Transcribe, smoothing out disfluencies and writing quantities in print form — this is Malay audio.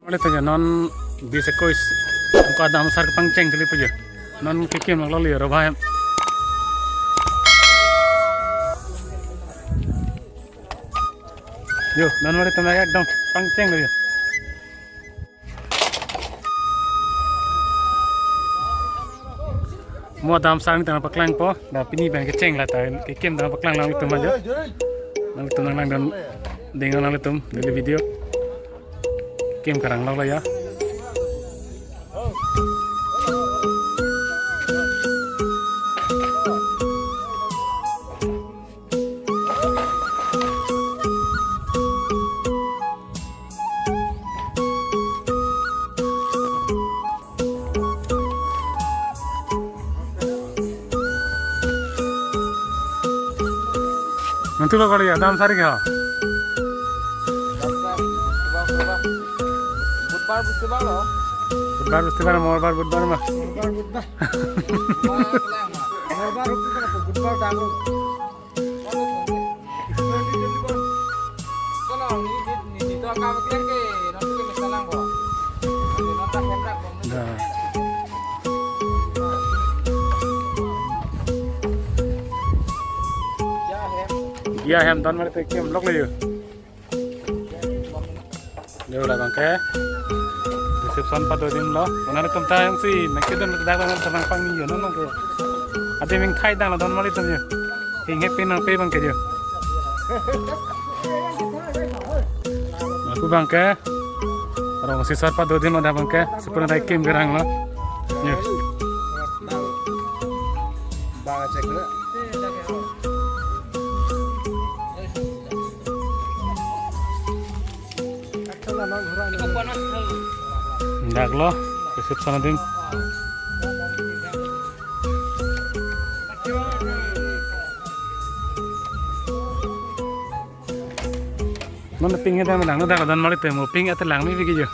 Boleh tanya non bisa kois angko ada amasar pangceng kali puja non kikim nak lalu ya robah yo non boleh tanya ekdom pangceng lagi mau dalam sarang tanah paklang po dah pini bang keceng lah tahu kikim tanah paklang lalu tu aja lalu tu nang dan dengan lalu tu dari video kikim karang lalu ya. Nanti lo kalau ya dalam sari kah? Budbar mau budbar mah. Iya, hem tahun mana tu kem lok lagi. Dia udah bangke. Resepsi 4 दिन lo. Mana tu kita yang si nak kita nak dah kan tenang pang ni je, nong ke. Ada yang thai dah lah tahun mana tu je. Hingga pinang pe bangke je. Aku bangke. Orang masih 4 दिन lo dah bangke. Sepuluh dah kem gerang lo. Ya. Bang cek dulu. Ndak lo, resep sana ding. Mana pingnya dah melang, dah kadan malit temu ping atau lang ni begitu.